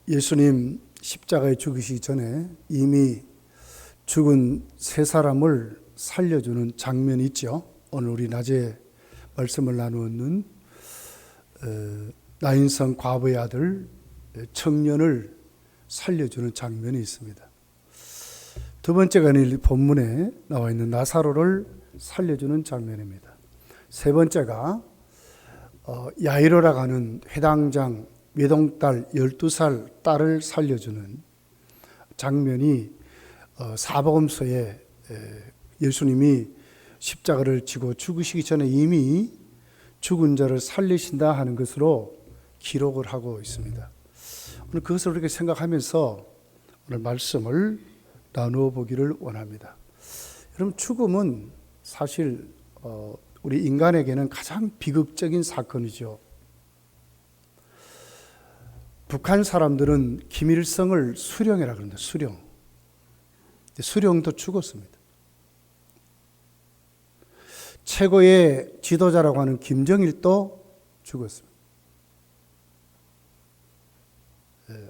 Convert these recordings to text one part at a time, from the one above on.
예수님 십자가에 죽으시기 전에 이미 죽은 세 사람을 살려주는 장면이 있죠. 오늘 우리 낮에 말씀을 나누는 나인성 과부의 아들 청년을 살려주는 장면이 있습니다. 두 번째가 본문에 나와 있는 나사로를 살려주는 장면입니다. 세 번째가 야이로라고 하는 회당장 외동딸 12살 딸을 살려주는 장면이 사복음서에 예수님이 십자가를 지고 죽으시기 전에 이미 죽은 자를 살리신다 하는 것으로 기록을 하고 있습니다. 오늘 그것을 이렇게 생각하면서 오늘 말씀을 나누어 보기를 원합니다. 여러분, 죽음은 사실 우리 인간에게는 가장 비극적인 사건이죠. 북한 사람들은 김일성을 수령이라고 그럽니다. 수령. 수령도 죽었습니다. 최고의 지도자라고 하는 김정일도 죽었습니다.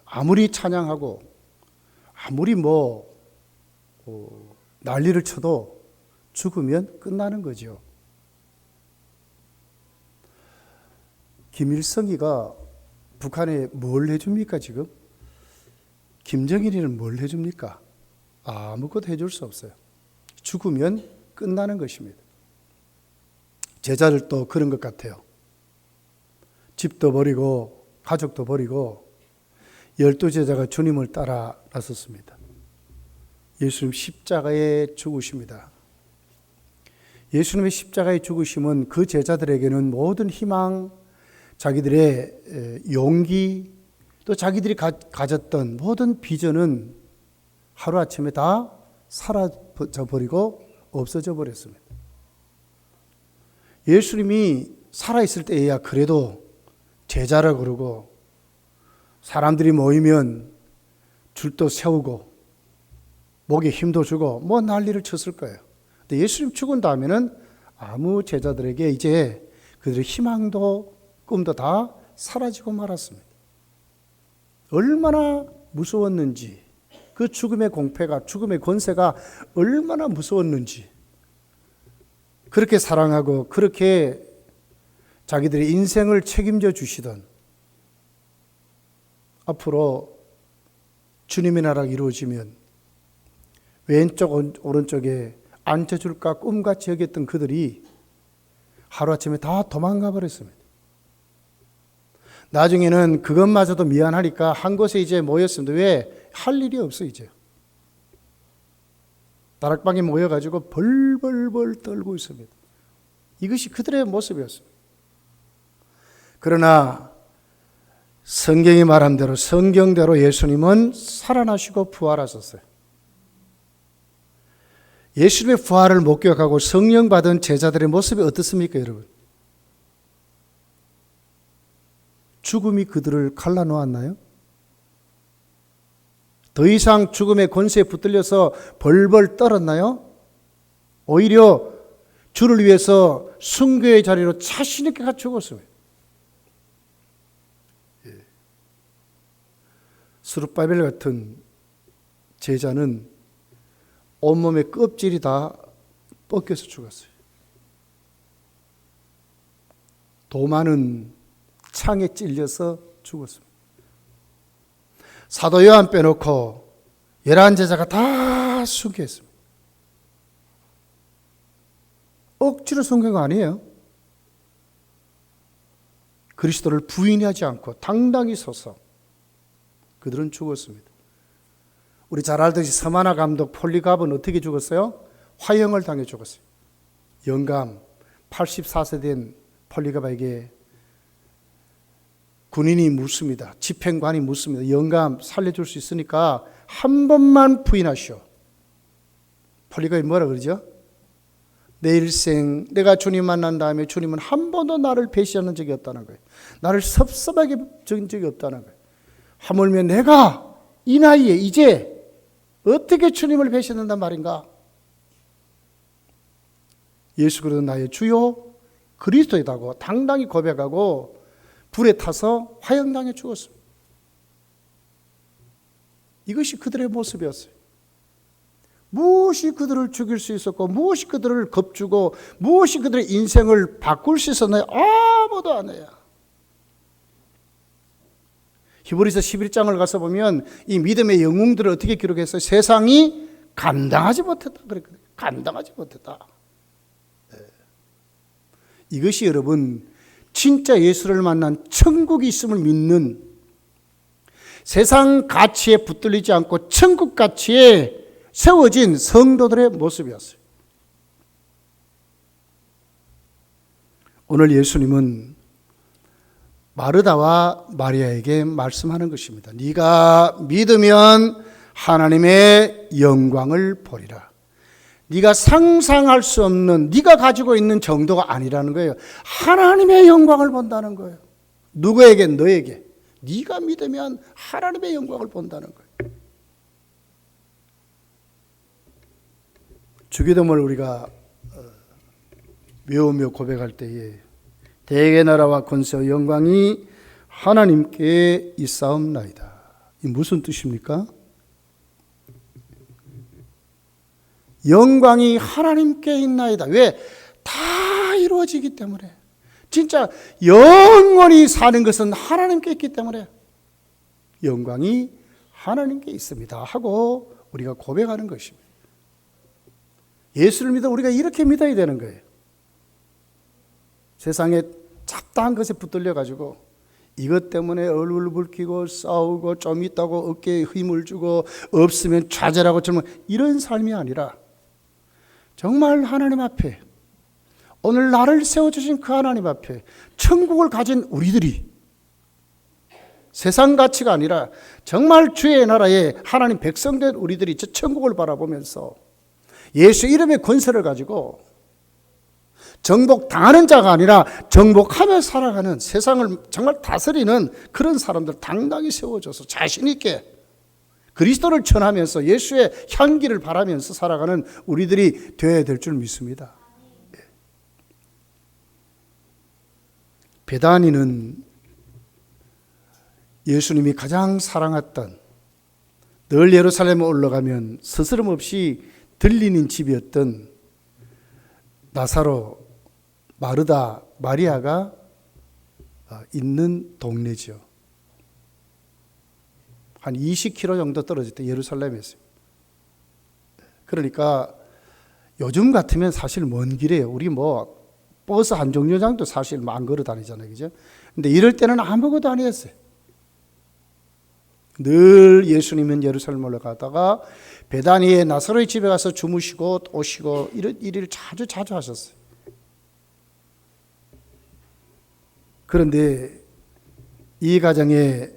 아무리 찬양하고 아무리 난리를 쳐도 죽으면 끝나는 거죠. 김일성이가 북한에 뭘 해줍니까 지금? 김정일이는 뭘 해줍니까? 아무것도 해줄 수 없어요. 죽으면 끝나는 것입니다. 제자들도 그런 것 같아요. 집도 버리고 가족도 버리고 12제자가 주님을 따라 나섰습니다. 예수님 십자가에 죽으십니다. 예수님의 십자가에 죽으심은 그 제자들에게는 모든 희망, 자기들의 용기, 또 자기들이 가졌던 모든 비전은 하루아침에 다 사라져 버리고 없어져 버렸습니다. 예수님이 살아있을 때에야 그래도 제자라 그러고 사람들이 모이면 줄도 세우고 목에 힘도 주고 난리를 쳤을 거예요. 근데 예수님 죽은 다음에는 아무 제자들에게 이제 그들의 희망도 꿈도 다 사라지고 말았습니다. 얼마나 무서웠는지, 그 죽음의 공패가, 죽음의 권세가 얼마나 무서웠는지, 그렇게 사랑하고 그렇게 자기들의 인생을 책임져 주시던, 앞으로 주님의 나라가 이루어지면 왼쪽 오른쪽에 앉혀줄까 꿈같이 여겼던 그들이 하루아침에 다 도망가 버렸습니다. 나중에는 그것마저도 미안하니까 한 곳에 이제 모였습니다. 왜? 할 일이 없어 이제. 다락방에 모여가지고 벌벌벌 떨고 있습니다. 이것이 그들의 모습이었습니다. 그러나 성경이 말한 대로, 성경대로 예수님은 살아나시고 부활하셨어요. 예수님의 부활을 목격하고 성령 받은 제자들의 모습이 어떻습니까, 여러분? 죽음이 그들을 갈라놓았나요? 더 이상 죽음의 권세에 붙들려서 벌벌 떨었나요? 오히려 주를 위해서 순교의 자리로 자신 있게 가 죽었습니다. 스룹바벨 같은 제자는 온몸의 껍질이 다 벗겨서 죽었어요. 도마는 창에 찔려서 죽었습니다. 사도 요한 빼놓고 11제자가 다 순교했습니다. 억지로 순교한 거 아니에요. 그리스도를 부인하지 않고 당당히 서서 그들은 죽었습니다. 우리 잘 알듯이 서만화 감독 폴리갑은 어떻게 죽었어요? 화형을 당해 죽었어요. 영감 84세 된 폴리갑에게 군인이 묻습니다. 집행관이 묻습니다. 영감 살려줄 수 있으니까 한 번만 부인하시오. 폴리갑이 뭐라 그러죠? 내 일생 내가 주님 만난 다음에 주님은 한 번도 나를 배신하는 적이 없다는 거예요. 나를 섭섭하게 적인 적이 없다는 거예요. 하물며 내가 이 나이에 이제 어떻게 주님을 배신한단 말인가? 예수 그리스도 나의 주요 그리스도이다고 당당히 고백하고 불에 타서 화형당해 죽었습니다. 이것이 그들의 모습이었어요. 무엇이 그들을 죽일 수 있었고, 무엇이 그들을 겁주고, 무엇이 그들의 인생을 바꿀 수 있었나요? 아무도 안 해요. 히브리서 11장을 가서 보면 이 믿음의 영웅들을 어떻게 기록했어요? 세상이 감당하지 못했다 그랬거든요. 감당하지 못했다. 네. 이것이 여러분 진짜 예수를 만난 천국이 있음을 믿는, 세상 가치에 붙들리지 않고 천국 가치에 세워진 성도들의 모습이었어요. 오늘 예수님은 마르다와 마리아에게 말씀하는 것입니다. 네가 믿으면 하나님의 영광을 보리라. 네가 상상할 수 없는, 네가 가지고 있는 정도가 아니라는 거예요. 하나님의 영광을 본다는 거예요. 누구에게? 너에게. 네가 믿으면 하나님의 영광을 본다는 거예요. 주기도문을 우리가 외우며 고백할 때에 대개 나라와 권세와 영광이 하나님께 있사옵나이다. 이 무슨 뜻입니까? 영광이 하나님께 있나이다. 왜? 다 이루어지기 때문에. 진짜 영원히 사는 것은 하나님께 있기 때문에 영광이 하나님께 있습니다 하고 우리가 고백하는 것입니다. 예수를 믿어 우리가 이렇게 믿어야 되는 거예요. 세상에 잡다한 것에 붙들려 가지고 이것 때문에 얼굴 붉히고 싸우고 좀 있다고 어깨에 힘을 주고 없으면 좌절하고 정말 이런 삶이 아니라 정말 하나님 앞에 오늘 나를 세워주신 그 하나님 앞에 천국을 가진 우리들이 세상 가치가 아니라 정말 주의 나라에 하나님 백성된 우리들이 저 천국을 바라보면서 예수 이름의 권세를 가지고 정복당하는 자가 아니라 정복하며 살아가는, 세상을 정말 다스리는 그런 사람들 당당히 세워줘서 자신 있게 그리스도를 전하면서 예수의 향기를 바라면서 살아가는 우리들이 되어야 될 줄 믿습니다. 베다니는 예수님이 가장 사랑했던, 늘 예루살렘에 올라가면 스스럼 없이 들리는 집이었던 나사로, 마르다, 마리아가 있는 동네죠. 한 20km 정도 떨어질 때 예루살렘에서. 그러니까 요즘 같으면 사실 먼 길이에요. 우리 뭐 버스 한 정류장도 사실 안 걸어 다니잖아요. 그죠? 근데 이럴 때는 아무것도 아니었어요. 늘 예수님은 예루살렘 올라가다가 베다니의 나사로의 집에 가서 주무시고 오시고 이런 일을 자주 하셨어요. 그런데 이 가정의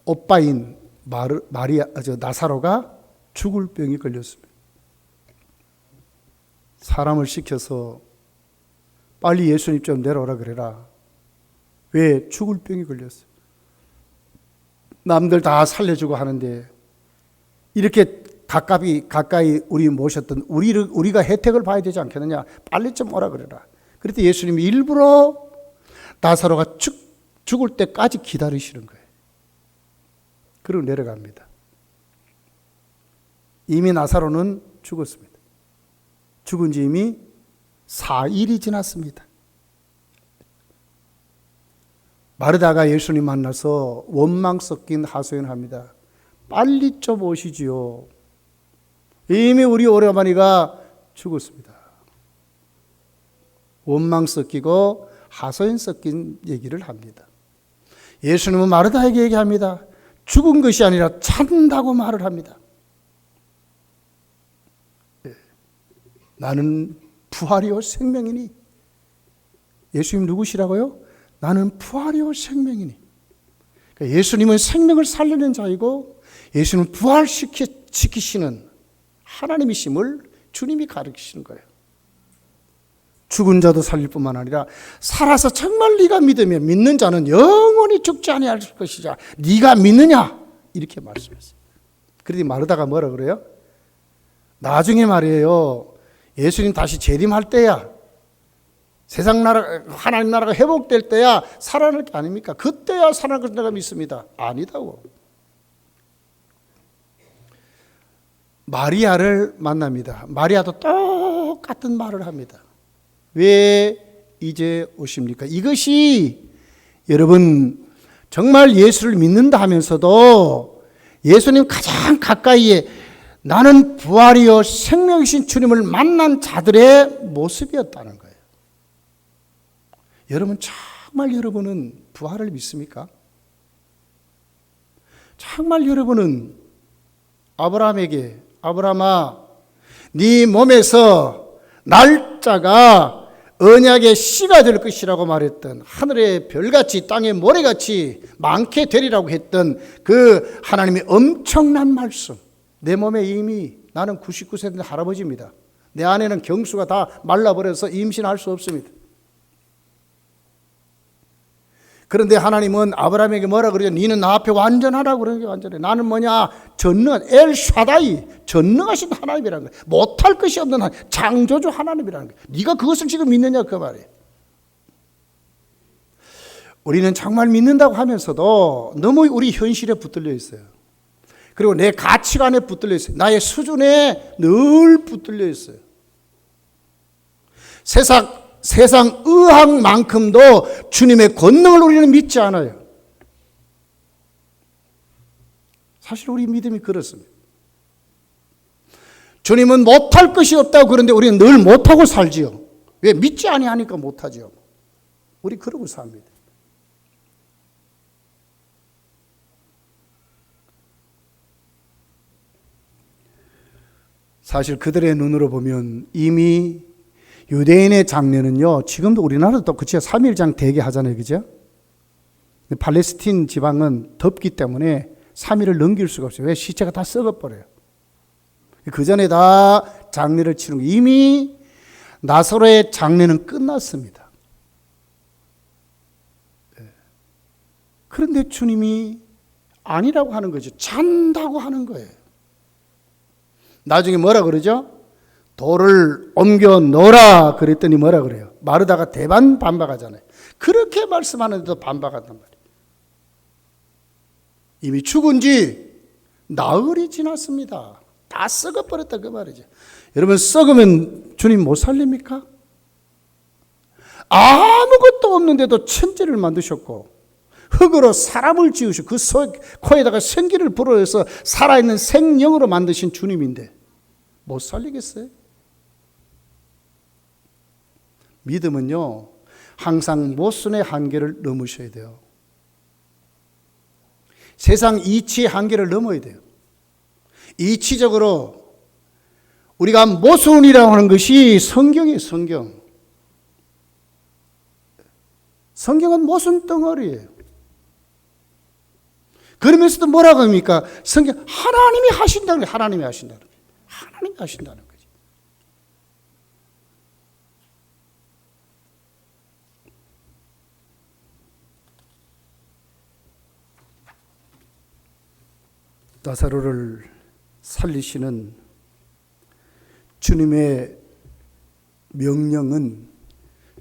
오빠인 나사로가 죽을 병이 걸렸습니다. 사람을 시켜서 빨리 예수님 좀 내려오라 그래라. 왜? 죽을 병이 걸렸어요. 남들 다 살려주고 하는데 이렇게 가까이 우리 모셨던 우리가 혜택을 봐야 되지 않겠느냐. 빨리 좀 오라 그래라. 그랬더니 예수님이 일부러 나사로가 죽을 때까지 기다리시는 거예요. 그리고 내려갑니다. 이미 나사로는 죽었습니다. 죽은 지 이미 4일이 지났습니다. 마르다가 예수님 만나서 원망 섞인 하소연을 합니다. 빨리 좀 오시지요. 이미 우리 오라버니가 죽었습니다. 원망 섞이고 하소연 섞인 얘기를 합니다. 예수님은 마르다에게 얘기합니다. 죽은 것이 아니라 찬다고 말을 합니다. 나는 부활이요 생명이니. 예수님 누구시라고요? 나는 부활이요 생명이니. 그러니까 예수님은 생명을 살리는 자이고 예수님은 부활시키시는 하나님이심을 주님이 가르치시는 거예요. 죽은 자도 살릴 뿐만 아니라 살아서 정말 네가 믿으면 믿는 자는 영원히 죽지 아니할 것이자 네가 믿느냐? 이렇게 말씀했어요. 그런데 마르다가 뭐라 그래요? 나중에 말이에요. 예수님 다시 재림할 때야, 세상 나라, 하나님 나라가 회복될 때야 살아날 게 아닙니까? 그때야 살아날 걸 내가 믿습니다. 아니다고. 마리아를 만납니다. 마리아도 똑같은 말을 합니다. 왜 이제 오십니까? 이것이 여러분 정말 예수를 믿는다 하면서도 예수님 가장 가까이에 나는 부활이요 생명이신 주님을 만난 자들의 모습이었다는 거예요. 여러분 정말 여러분은 부활을 믿습니까? 정말 여러분은 아브라함에게 아브라함아 네 몸에서 날짜가 언약의 씨가 될 것이라고 말했던 하늘의 별같이 땅의 모래같이 많게 되리라고 했던 그 하나님의 엄청난 말씀 내 몸에 이미 나는 99세 된 할아버지입니다. 내 아내는 경수가 다 말라버려서 임신할 수 없습니다. 그런데 하나님은 아브라함에게 뭐라 그러죠? 너는 나 앞에 완전하라고 그러는 게 완전해. 나는 뭐냐? 전능한 엘샤다이 전능하신 하나님이라는 거예요. 못할 것이 없는 하나님, 창조주 하나님이라는 거예요. 네가 그것을 지금 믿느냐 그 말이에요. 우리는 정말 믿는다고 하면서도 너무 우리 현실에 붙들려 있어요. 그리고 내 가치관에 붙들려 있어요. 나의 수준에 늘 붙들려 있어요. 세상 의학만큼도 주님의 권능을 우리는 믿지 않아요. 사실 우리 믿음이 그렇습니다. 주님은 못할 것이 없다고 그러는데 우리는 늘 못하고 살지요. 왜? 믿지 아니하니까 못하지요. 우리 그러고 삽니다. 사실 그들의 눈으로 보면 이미 유대인의 장례는요, 지금도 우리나라도 똑같이 3일장 대개 하잖아요. 그죠? 팔레스틴 지방은 덥기 때문에 3일을 넘길 수가 없어요. 왜? 시체가 다 썩어버려요. 그 전에 다 장례를 치는 거예요. 이미 나사로의 장례는 끝났습니다. 그런데 주님이 아니라고 하는 거죠. 잔다고 하는 거예요. 나중에 뭐라 그러죠? 돌을 옮겨 놓으라 그랬더니 뭐라 그래요? 마르다가 대반 반박하잖아요. 그렇게 말씀하는데도 반박한단 말이에요. 이미 죽은 지 나흘이 지났습니다. 다 썩어버렸다 그 말이죠. 여러분 썩으면 주님 못 살립니까? 아무것도 없는데도 천지를 만드셨고 흙으로 사람을 지으시고 그 코에다가 생기를 불어서 살아있는 생명으로 만드신 주님인데 못 살리겠어요? 믿음은요 항상 모순의 한계를 넘으셔야 돼요. 세상 이치의 한계를 넘어야 돼요. 이치적으로 우리가 모순이라고 하는 것이 성경이에요. 성경은 모순 덩어리예요. 그러면서도 뭐라고 합니까? 성경 하나님이 하신다는 거예요. 하나님이 하신다는 거예요. 하나님이 하신다는 거죠. 나사로를 살리시는 주님의 명령은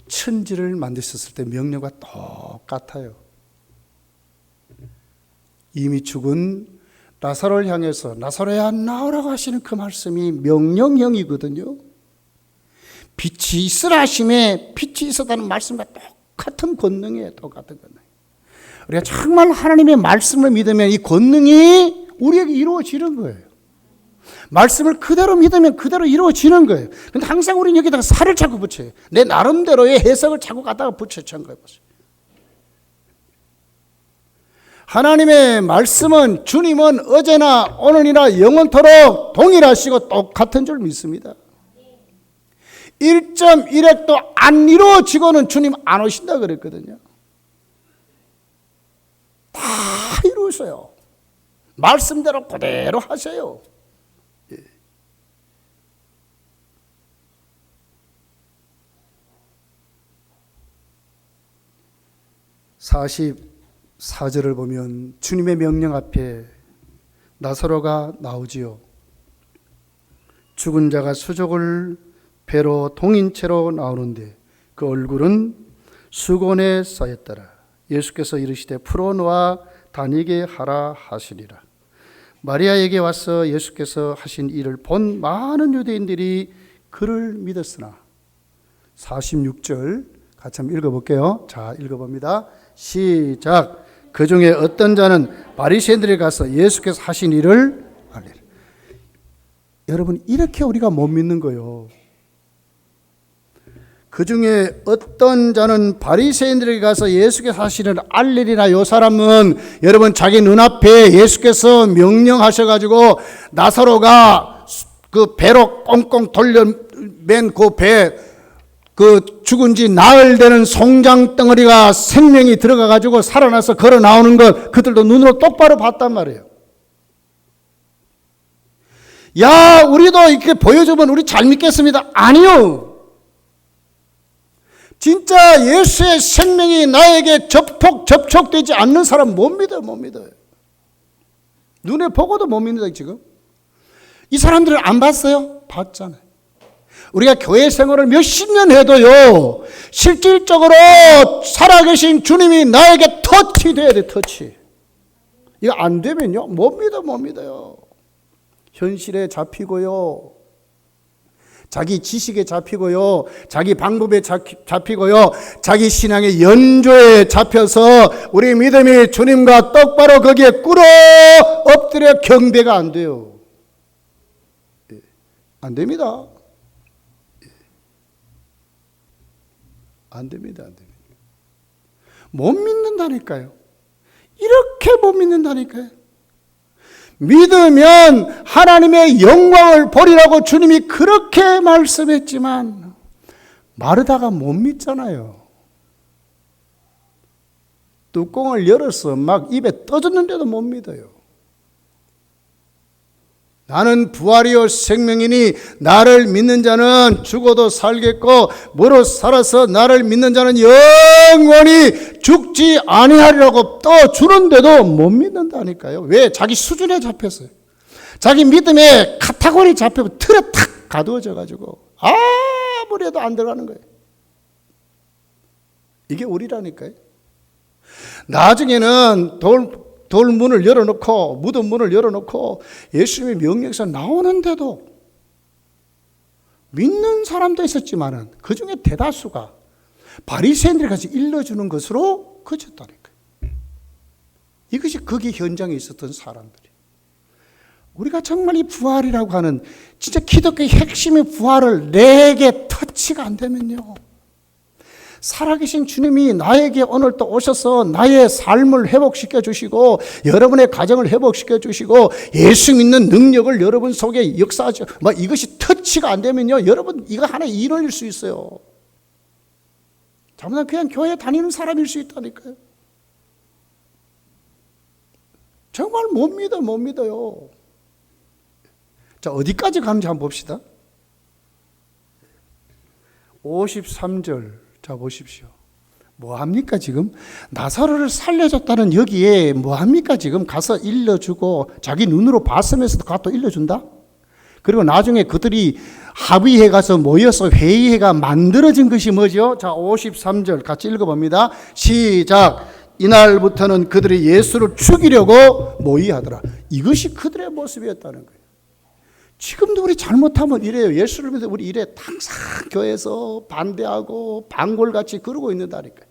천지를 만드셨을 때 명령과 똑같아요. 이미 죽은 나사로를 향해서 나사로야 나오라고 하시는 그 말씀이 명령형이거든요. 빛이 있으라 하심에 빛이 있었다는 말씀과 똑같은 권능이에요. 똑같은 권능. 우리가 정말 하나님의 말씀을 믿으면 이 권능이 우리에게 이루어지는 거예요. 말씀을 그대로 믿으면 그대로 이루어지는 거예요. 근데 항상 우리는 여기다가 살을 자꾸 붙여요. 내 나름대로의 해석을 자꾸 갖다가 붙여찬 거예요. 하나님의 말씀은 주님은 어제나 오늘이나 영원토록 동일하시고 똑같은 줄 믿습니다. 1.1핵도 안 이루어지고는 주님 안 오신다 그랬거든요. 다 이루어져요. 말씀대로 그대로 하세요. 44절을 보면 주님의 명령 앞에 나사로가 나오지요. 죽은 자가 수족을 배로 동인 채로 나오는데 그 얼굴은 수건에 쌓였더라. 예수께서 이르시되 풀어놓아 다니게 하라 하시니라. 마리아에게 와서 예수께서 하신 일을 본 많은 유대인들이 그를 믿었으나 46절 같이 한번 읽어볼게요. 자, 읽어봅니다. 시작. 그 중에 어떤 자는 바리새인들에 가서 예수께서 하신 일을 알리라. 여러분, 이렇게 우리가 못 믿는 거예요. 그 중에 어떤 자는 바리새인들에게 가서 예수께서 하신 일을 알리리라. 요 사람은 여러분 자기 눈앞에 예수께서 명령하셔가지고 나사로가 그 배로 꽁꽁 돌려 맨 그 배, 그 죽은 지 나흘 되는 송장 덩어리가 생명이 들어가 가지고 살아나서 걸어 나오는 것 그들도 눈으로 똑바로 봤단 말이에요. 야, 우리도 이렇게 보여주면 우리 잘 믿겠습니다. 아니요. 진짜 예수의 생명이 나에게 접촉되지 않는 사람 못 믿어요. 못 믿어요. 눈에 보고도 못 믿는다 지금. 이 사람들을 안 봤어요? 봤잖아요. 우리가 교회 생활을 몇십 년 해도요, 실질적으로 살아계신 주님이 나에게 터치돼야 돼, 터치. 이거 안 되면요, 못 믿어요. 현실에 잡히고요, 자기 지식에 잡히고요, 자기 방법에 잡히고요, 자기 신앙의 연조에 잡혀서 우리 믿음이 주님과 똑바로 거기에 꿇어 엎드려 경배가 안 돼요. 안 됩니다. 안 됩니다. 못 믿는다니까요. 이렇게 못 믿는다니까요. 믿으면 하나님의 영광을 보리라고 주님이 그렇게 말씀했지만 마르다가 못 믿잖아요. 뚜껑을 열어서 막 입에 떠줬는데도 못 믿어요. 나는 부활이요 생명이니 나를 믿는 자는 죽어도 살겠고 무릇 살아서 나를 믿는 자는 영원히 죽지 아니하리라고 떠주는데도 못 믿는다니까요. 왜? 자기 수준에 잡혔어요. 자기 믿음에 카테고리 잡혀 틀에 탁 가두어져 가지고 아무리 해도 안 들어가는 거예요. 이게 우리라니까요. 나중에는 돌문을 열어놓고 무덤 문을 열어놓고 예수님의 명령에서 나오는데도 믿는 사람도 있었지만은 그 중에 대다수가 바리새인들이 같이 일러주는 것으로 그쳤다니까요. 이것이 거기 현장에 있었던 사람들이. 우리가 정말 이 부활이라고 하는 진짜 기독교의 핵심의 부활을 내게 터치가 안 되면요, 살아계신 주님이 나에게 오늘 또 오셔서 나의 삶을 회복시켜 주시고 여러분의 가정을 회복시켜 주시고 예수 믿는 능력을 여러분 속에 역사하죠. 이것이 터치가 안 되면요, 여러분 이거 하나의 이론일 수 있어요. 잘못하면 그냥 교회 다니는 사람일 수 있다니까요. 정말 못 믿어요. 자, 어디까지 가는지 한번 봅시다. 53절. 자, 보십시오. 뭐합니까 지금? 나사로를 살려줬다는 여기에 뭐합니까 지금? 가서 일러주고 자기 눈으로 봤으면서도 가서 일러준다? 그리고 나중에 그들이 합의해 가서 모여서 회의회가 만들어진 것이 뭐죠? 자, 53절 같이 읽어봅니다. 시작. 이날부터는 그들이 예수를 죽이려고 모의하더라. 이것이 그들의 모습이었다는 거예요. 지금도 우리 잘못하면 이래요. 예수를 믿어 우리 이래 항상 교회에서 반대하고 방골같이 그러고 있는다니까요.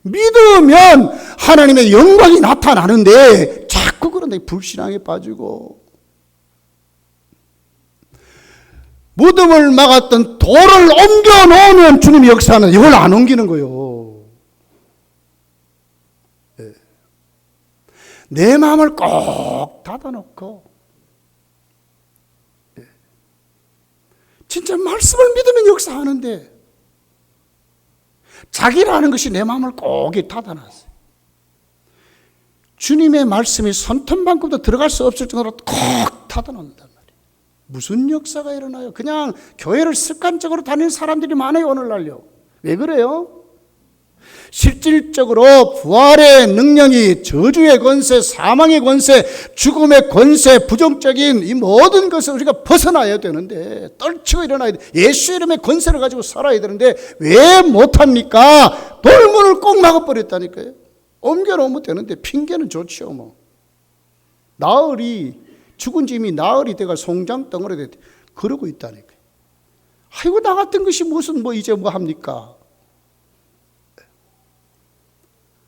믿으면 하나님의 영광이 나타나는데 자꾸 그런데 불신앙에 빠지고 무덤을 막았던 돌을 옮겨 놓으면 주님이 역사하는 이걸 안 옮기는 거예요. 내 마음을 꼭 닫아놓고 진짜 말씀을 믿으면 역사하는데 자기라는 것이 내 마음을 꼭 닫아놨어요. 주님의 말씀이 손톱만큼도 들어갈 수 없을 정도로 꼭 닫아놓는단 말이에요. 무슨 역사가 일어나요? 그냥 교회를 습관적으로 다니는 사람들이 많아요. 오늘날요. 왜 그래요? 실질적으로 부활의 능력이 저주의 권세, 사망의 권세, 죽음의 권세, 부정적인 이 모든 것을 우리가 벗어나야 되는데 떨치고 일어나야 돼. 예수 이름의 권세를 가지고 살아야 되는데 왜 못합니까? 돌문을 꼭 막아버렸다니까요. 옮겨놓으면 되는데 핑계는 좋죠 뭐. 나흘이 죽은 짐이 나흘이 돼가 송장 덩어리 됐대. 그러고 있다니까. 아이고 나 같은 것이 무슨 이제 뭐 합니까?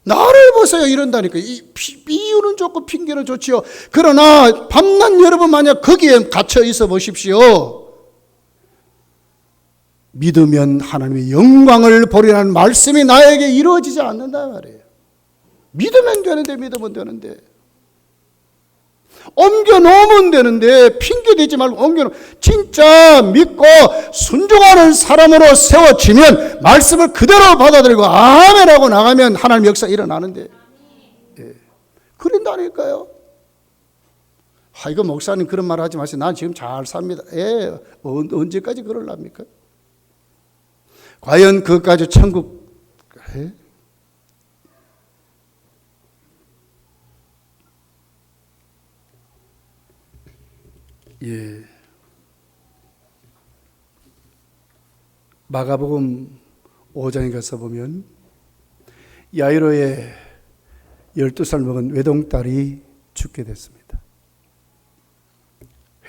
나를 보세요 이런다니까. 이유는 좋고 핑계는 좋지요. 그러나 밤낮 여러분 만약 거기에 갇혀 있어 보십시오. 믿으면 하나님의 영광을 보리라는 말씀이 나에게 이루어지지 않는다 말이에요. 믿으면 되는데 옮겨 놓으면 되는데 핑계 대지 말고 옮겨 놓으면 진짜 믿고 순종하는 사람으로 세워지면 말씀을 그대로 받아들이고 아멘하고 나가면 하나님 역사 일어나는데 그런다니까요. 이거 목사님 그런 말 하지 마세요. 난 지금 잘 삽니다. 언제까지 그럴랍니까? 과연 그것까지 천국 마가복음 5장에 가서 보면 야이로의 12살 먹은 외동딸이 죽게 됐습니다.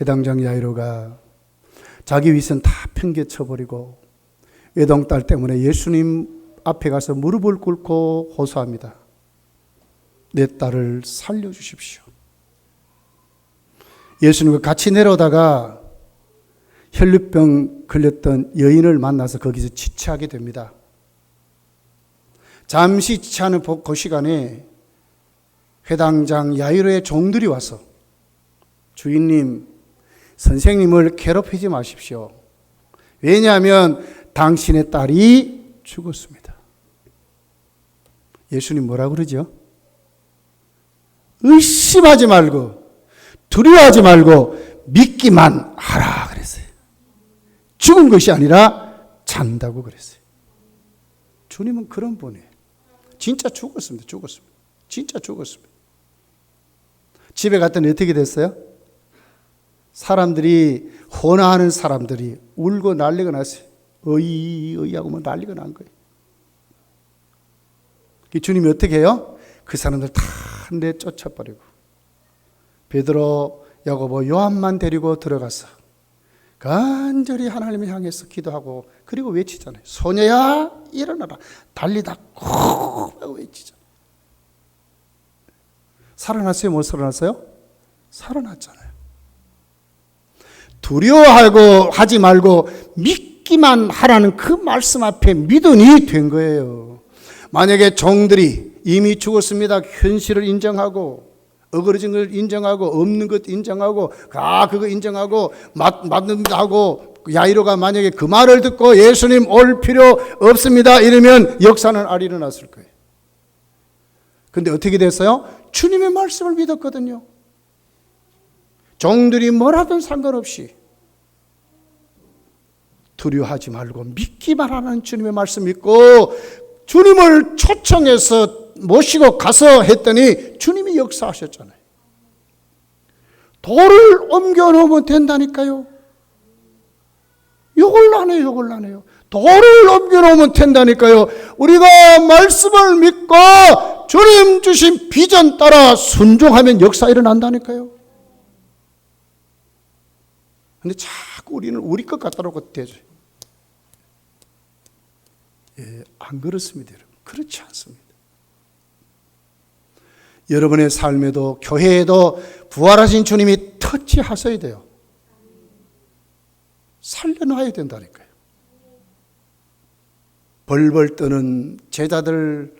회당장 야이로가 자기 위선 다 팽개쳐버리고 외동딸 때문에 예수님 앞에 가서 무릎을 꿇고 호소합니다. 내 딸을 살려주십시오. 예수님과 같이 내려오다가 혈루병 걸렸던 여인을 만나서 거기서 지체하게 됩니다. 잠시 지체하는 그 시간에 회당장 야이로의 종들이 와서 주인님, 선생님을 괴롭히지 마십시오. 왜냐하면 당신의 딸이 죽었습니다. 예수님 뭐라 그러죠? 의심하지 말고 두려워하지 말고 믿기만 하라 그랬어요. 죽은 것이 아니라 잔다고 그랬어요. 주님은 그런 분이에요. 진짜 죽었습니다. 진짜 죽었습니다. 집에 갔더니 어떻게 됐어요? 사람들이 혼화하는 사람들이 울고 난리가 났어요. 하고 뭐 난리가 난 거예요. 주님이 어떻게 해요? 그 사람들 다 내쫓아버리고 베드로, 야고보, 요한만 데리고 들어가서 간절히 하나님을 향해서 기도하고 그리고 외치잖아요. 소녀야 일어나라. 달리다 콕 하고 외치잖아요. 살아났어요? 못 살아났어요? 살아났잖아요. 두려워하고 하지 말고 믿기만 하라는 그 말씀 앞에 믿음이 된 거예요. 만약에 종들이 이미 죽었습니다. 현실을 인정하고 어그러진 걸 인정하고 없는 것 인정하고 그거 인정하고 맞는다 하고 야이로가 만약에 그 말을 듣고 예수님 올 필요 없습니다 이러면 역사는 안 일어났을 거예요. 근데 어떻게 됐어요? 주님의 말씀을 믿었거든요. 종들이 뭐라든 상관없이 두려워하지 말고 믿기만 하는 주님의 말씀 믿고 주님을 초청해서 모시고 가서 했더니 주님이 역사하셨잖아요. 돌을 옮겨 놓으면 된다니까요. 욕을 안 해요. 돌을 옮겨 놓으면 된다니까요. 우리가 말씀을 믿고 주님 주신 비전 따라 순종하면 역사 일어난다니까요. 근데 자꾸 우리는 우리 것 같다고 대줘요. 안 그렇습니다, 여러분. 그렇지 않습니다. 여러분의 삶에도 교회에도 부활하신 주님이 터치하셔야 돼요. 살려놔야 된다니까요. 벌벌 떠는 제자들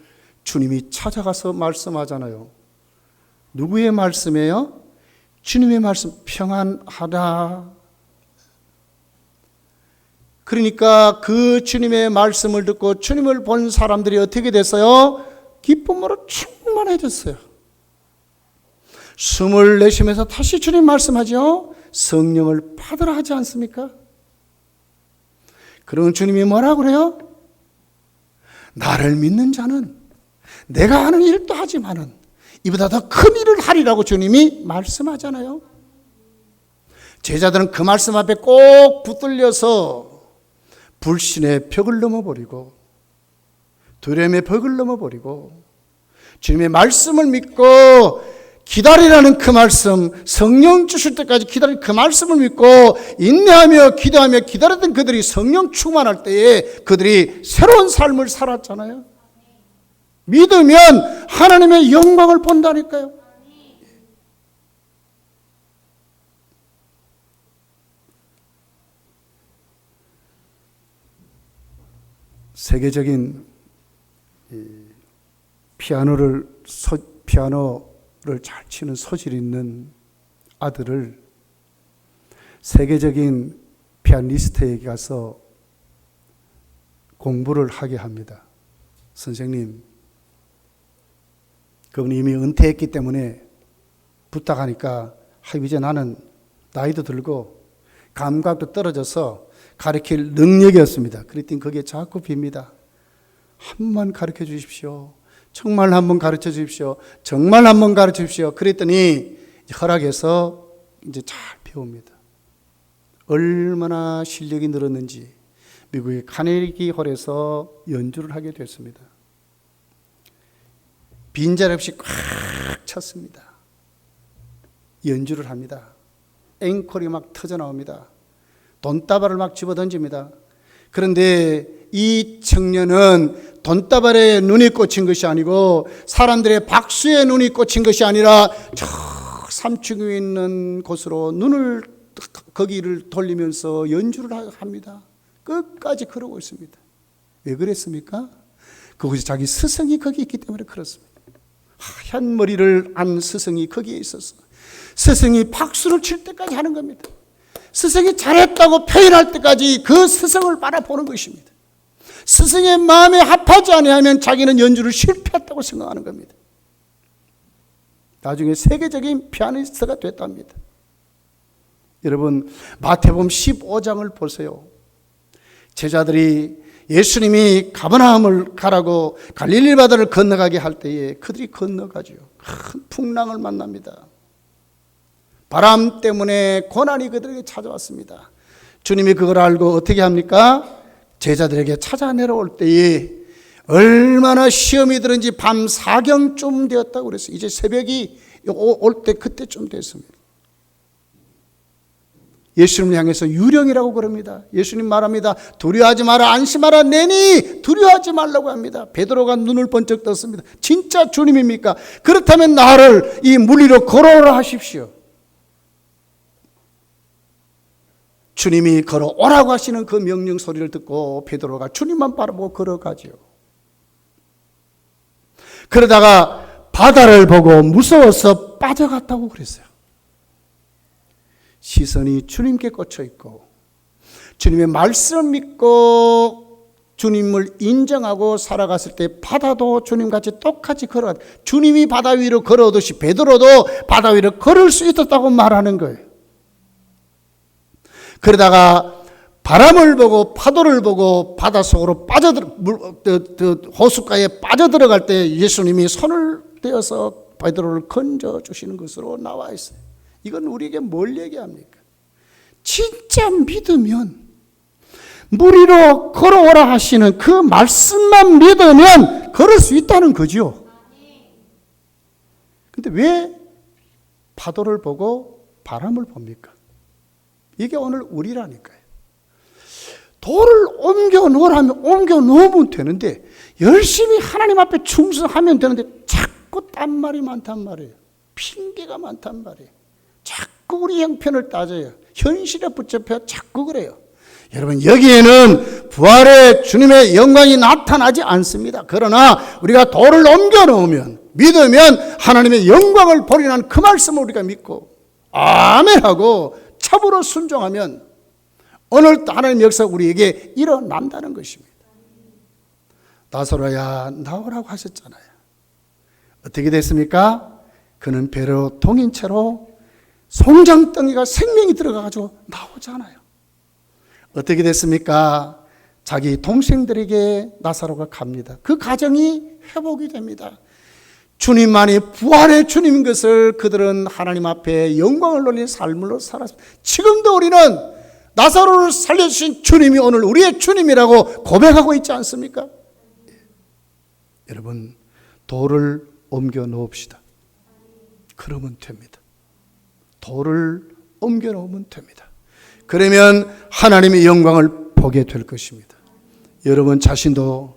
주님이 찾아가서 말씀하잖아요. 누구의 말씀이에요? 주님의 말씀. 평안하다. 그러니까 그 주님의 말씀을 듣고 주님을 본 사람들이 어떻게 됐어요? 기쁨으로 충만해졌어요. 숨을 내쉬면서 다시 주님 말씀하죠. 성령을 받으라 하지 않습니까? 그런 주님이 뭐라고 그래요? 나를 믿는 자는 내가 하는 일도 하지만은 이보다 더 큰 일을 하리라고 주님이 말씀하잖아요. 제자들은 그 말씀 앞에 꼭 붙들려서 불신의 벽을 넘어버리고 두려움의 벽을 넘어버리고 주님의 말씀을 믿고 기다리라는 그 말씀, 성령 주실 때까지 기다리는 그 말씀을 믿고 인내하며 기도하며 기다렸던 그들이 성령 충만할 때에 그들이 새로운 삶을 살았잖아요. 믿으면 하나님의 영광을 본다니까요. 세계적인 피아노를 잘 치는 소질 있는 아들을 세계적인 피아니스트에게 가서 공부를 하게 합니다. 선생님, 그분이 이미 은퇴했기 때문에 부탁하니까 이제 나는 나이도 들고 감각도 떨어져서 가르칠 능력이 없습니다. 그랬더니 거기에 자꾸 빕니다. 한 번만 가르쳐 주십시오. 정말 한번 가르쳐 주십시오. 정말 한번 가르쳐 주십시오. 그랬더니 허락해서 이제 잘 배웁니다. 얼마나 실력이 늘었는지 미국의 카네기 홀에서 연주를 하게 됐습니다. 빈자리 없이 꽉 찼습니다. 연주를 합니다. 앵콜이 막 터져 나옵니다. 돈다발을 막 집어던집니다. 그런데 이 청년은 돈다발에 눈이 꽂힌 것이 아니고 사람들의 박수에 눈이 꽂힌 것이 아니라 저 3층에 있는 곳으로 눈을 거기를 돌리면서 연주를 합니다. 끝까지 그러고 있습니다. 왜 그랬습니까? 그것이 자기 스승이 거기 있기 때문에 그렇습니다. 하얀 머리를 안 스승이 거기에 있어서 스승이 박수를 칠 때까지 하는 겁니다. 스승이 잘했다고 표현할 때까지 그 스승을 바라보는 것입니다. 스승의 마음에 합하지 아니하면 자기는 연주를 실패했다고 생각하는 겁니다. 나중에 세계적인 피아니스트가 됐답니다. 여러분, 마태복음 15장을 보세요. 제자들이 예수님이 가버나움을 가라고 갈릴리 바다를 건너가게 할 때에 그들이 건너가죠. 큰 풍랑을 만납니다. 바람 때문에 고난이 그들에게 찾아왔습니다. 주님이 그걸 알고 어떻게 합니까? 제자들에게 찾아 내려올 때에 얼마나 시험이 들은지 밤 4경쯤 되었다고 그랬어요. 이제 새벽이 올 때 그때쯤 됐습니다. 예수님을 향해서 유령이라고 그럽니다. 예수님 말합니다. 두려워하지 마라, 안심하라, 내니 두려워하지 말라고 합니다. 베드로가 눈을 번쩍 떴습니다. 진짜 주님입니까? 그렇다면 나를 이 물 위로 걸어오라 하십시오. 주님이 걸어오라고 하시는 그 명령 소리를 듣고 베드로가 주님만 바라보고 걸어가죠. 그러다가 바다를 보고 무서워서 빠져갔다고 그랬어요. 시선이 주님께 꽂혀 있고 주님의 말씀을 믿고 주님을 인정하고 살아갔을 때 바다도 주님같이 똑같이 걸어갔다. 주님이 바다 위로 걸어오듯이 베드로도 바다 위로 걸을 수 있었다고 말하는 거예요. 그러다가 바람을 보고 파도를 보고 바닷속으로 호숫가에 빠져들어갈 때 예수님이 손을 떼어서 베드로를 건져주시는 것으로 나와 있어요. 이건 우리에게 뭘 얘기합니까? 진짜 믿으면 물 위로 걸어오라 하시는 그 말씀만 믿으면 걸을 수 있다는 거죠. 근데 왜 파도를 보고 바람을 봅니까? 이게 오늘 우리라니까요. 돌을 옮겨 놓으라면 옮겨 놓으면 되는데 열심히 하나님 앞에 충성하면 되는데 자꾸 딴말이 많단 말이에요. 핑계가 많단 말이에요. 자꾸 우리 형편을 따져요. 현실에 붙잡혀 자꾸 그래요. 여러분, 여기에는 부활의 주님의 영광이 나타나지 않습니다. 그러나 우리가 돌을 옮겨 놓으면 믿으면 하나님의 영광을 보리라는 그 말씀을 우리가 믿고 아멘 하고 참으로 순종하면 오늘 하나님의 역사가 우리에게 일어난다는 것입니다. 나사로야 나오라고 하셨잖아요. 어떻게 됐습니까? 그는 배로 동인 채로 송장덩이가 생명이 들어가가지고 나오잖아요. 어떻게 됐습니까? 자기 동생들에게 나사로가 갑니다. 그 가정이 회복이 됩니다. 주님만이 부활의 주님인 것을 그들은 하나님 앞에 영광을 돌리는 삶으로 살았습니다. 지금도 우리는 나사로를 살려주신 주님이 오늘 우리의 주님이라고 고백하고 있지 않습니까? 여러분, 돌을 옮겨 놓읍시다. 그러면 됩니다. 돌을 옮겨 놓으면 됩니다. 그러면 하나님의 영광을 보게 될 것입니다. 여러분 자신도,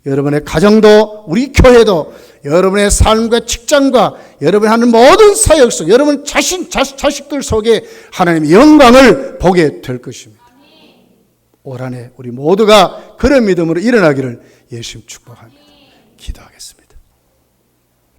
여러분의 가정도, 우리 교회도, 여러분의 삶과 직장과 여러분이 하는 모든 사역 속, 여러분 자식들 속에 하나님의 영광을 보게 될 것입니다. 올 한해 우리 모두가 그런 믿음으로 일어나기를 예수님 축복합니다. 기도하겠습니다.